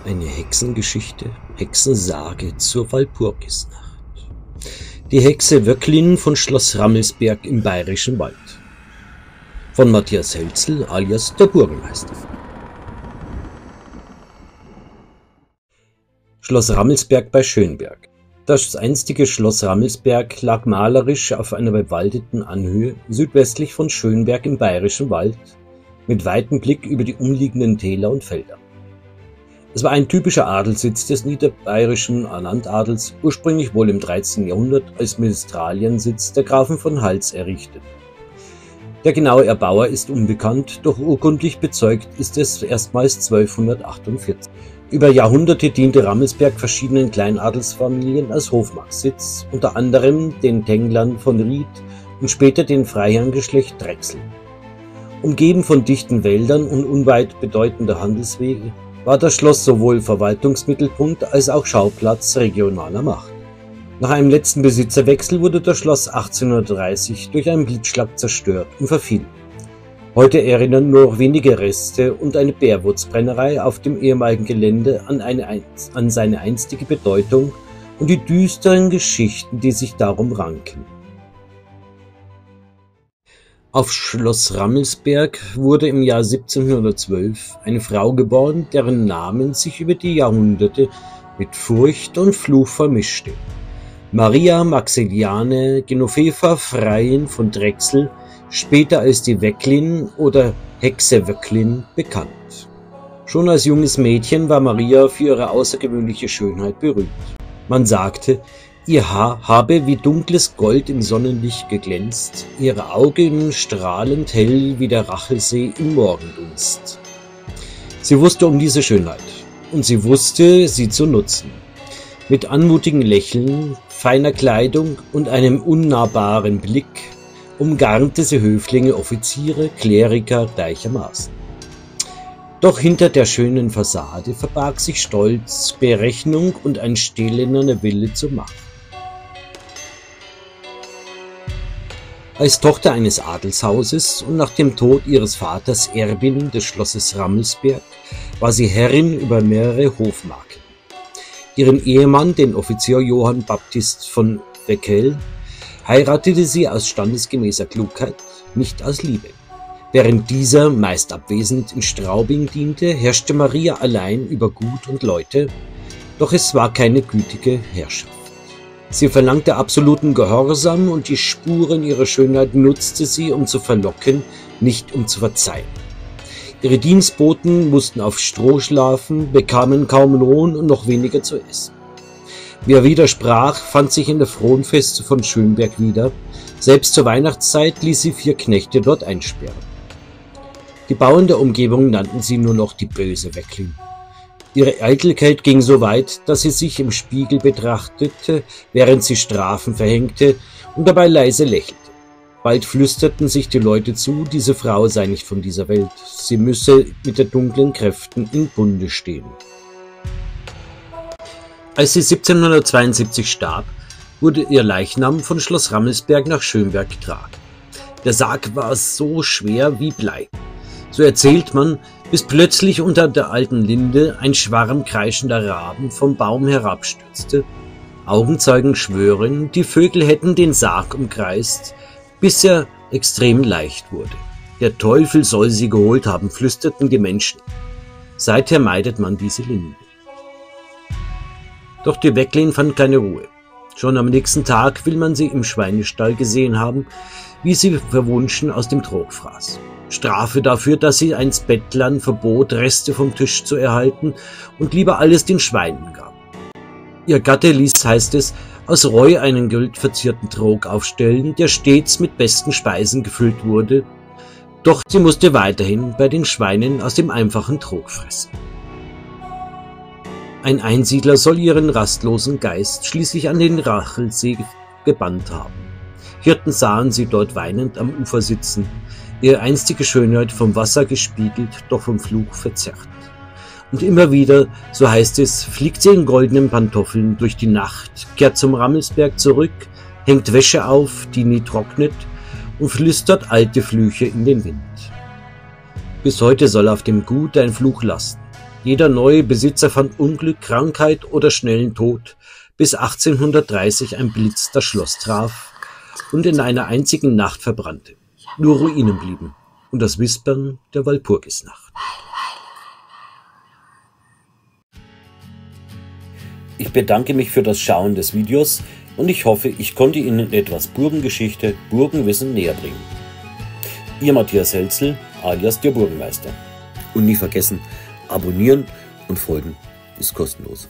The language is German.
Eine Hexengeschichte, Hexensage zur Walpurgisnacht. Die Hexe Wöcklin von Schloss Rammelsberg im Bayerischen Wald. Von Matthias Hölzl alias der Burgenmeister. Schloss Rammelsberg bei Schönberg. Das einstige Schloss Rammelsberg lag malerisch auf einer bewaldeten Anhöhe südwestlich von Schönberg im Bayerischen Wald mit weitem Blick über die umliegenden Täler und Felder. Es war ein typischer Adelssitz des niederbayerischen Landadels, ursprünglich wohl im 13. Jahrhundert als Ministeriensitz der Grafen von Hals errichtet. Der genaue Erbauer ist unbekannt, doch urkundlich bezeugt ist es erstmals 1248. Über Jahrhunderte diente Rammelsberg verschiedenen Kleinadelsfamilien als Hofmarksitz, unter anderem den Tenglern von Ried und später den Freiherrengeschlecht Drechsel. Umgeben von dichten Wäldern und unweit bedeutender Handelswege war das Schloss sowohl Verwaltungsmittelpunkt als auch Schauplatz regionaler Macht. Nach einem letzten Besitzerwechsel wurde das Schloss 1830 durch einen Blitzschlag zerstört und verfiel. Heute erinnern nur noch wenige Reste und eine Bärwurzbrennerei auf dem ehemaligen Gelände an seine einstige Bedeutung und die düsteren Geschichten, die sich darum ranken. Auf Schloss Rammelsberg wurde im Jahr 1712 eine Frau geboren, deren Namen sich über die Jahrhunderte mit Furcht und Fluch vermischte. Maria Maximiliane Genoveva Freiin von Drechsel, später als die Wöcklin oder Hexe Wöcklin bekannt. Schon als junges Mädchen war Maria für ihre außergewöhnliche Schönheit berühmt. Man sagte, ihr Haar habe wie dunkles Gold im Sonnenlicht geglänzt, ihre Augen strahlend hell wie der Rachelsee im Morgendunst. Sie wusste um diese Schönheit und sie wusste, sie zu nutzen. Mit anmutigem Lächeln, feiner Kleidung und einem unnahbaren Blick umgarnte sie Höflinge, Offiziere, Kleriker gleichermaßen. Doch hinter der schönen Fassade verbarg sich Stolz, Berechnung und ein stählerner Wille zur Macht. Als Tochter eines Adelshauses und nach dem Tod ihres Vaters Erbin des Schlosses Rammelsberg war sie Herrin über mehrere Hofmarken. Ihren Ehemann, den Offizier Johann Baptist von Weckel, heiratete sie aus standesgemäßer Klugheit, nicht aus Liebe. Während dieser, meist abwesend, in Straubing diente, herrschte Maria allein über Gut und Leute, doch es war keine gütige Herrschaft. Sie verlangte absoluten Gehorsam und die Spuren ihrer Schönheit nutzte sie, um zu verlocken, nicht um zu verzeihen. Ihre Dienstboten mussten auf Stroh schlafen, bekamen kaum Lohn und noch weniger zu essen. Wer widersprach, fand sich in der Fronfeste von Schönberg wieder. Selbst zur Weihnachtszeit ließ sie 4 Knechte dort einsperren. Die Bauern der Umgebung nannten sie nur noch die böse Wöcklin. Ihre Eitelkeit ging so weit, dass sie sich im Spiegel betrachtete, während sie Strafen verhängte und dabei leise lächelte. Bald flüsterten sich die Leute zu, diese Frau sei nicht von dieser Welt, sie müsse mit den dunklen Kräften in Bunde stehen. Als sie 1772 starb, wurde ihr Leichnam von Schloss Rammelsberg nach Schönberg getragen. Der Sarg war so schwer wie Blei. So erzählt man, bis plötzlich unter der alten Linde ein Schwarm kreischender Raben vom Baum herabstürzte. Augenzeugen schwören, die Vögel hätten den Sarg umkreist, bis er extrem leicht wurde. Der Teufel soll sie geholt haben, flüsterten die Menschen. Seither meidet man diese Linde. Doch die Wöcklin fand keine Ruhe. Schon am nächsten Tag will man sie im Schweinestall gesehen haben, wie sie verwunschen aus dem Trog fraß. Strafe dafür, dass sie einst Bettlern verbot, Reste vom Tisch zu erhalten und lieber alles den Schweinen gab. Ihr Gatte ließ, heißt es, aus Reu einen goldverzierten Trog aufstellen, der stets mit besten Speisen gefüllt wurde, doch sie musste weiterhin bei den Schweinen aus dem einfachen Trog fressen. Ein Einsiedler soll ihren rastlosen Geist schließlich an den Rachelsee gebannt haben. Hirten sahen sie dort weinend am Ufer sitzen, ihre einstige Schönheit vom Wasser gespiegelt, doch vom Fluch verzerrt. Und immer wieder, so heißt es, fliegt sie in goldenen Pantoffeln durch die Nacht, kehrt zum Rammelsberg zurück, hängt Wäsche auf, die nie trocknet, und flüstert alte Flüche in den Wind. Bis heute soll auf dem Gut ein Fluch lasten. Jeder neue Besitzer fand Unglück, Krankheit oder schnellen Tod, bis 1830 ein Blitz das Schloss traf und in einer einzigen Nacht verbrannte. Nur Ruinen blieben und das Wispern der Walpurgisnacht. Ich bedanke mich für das Schauen des Videos und ich hoffe, ich konnte Ihnen etwas Burgengeschichte, Burgenwissen näher bringen. Ihr Matthias Helzel, alias der Burgenmeister. Und nie vergessen, abonnieren und folgen ist kostenlos.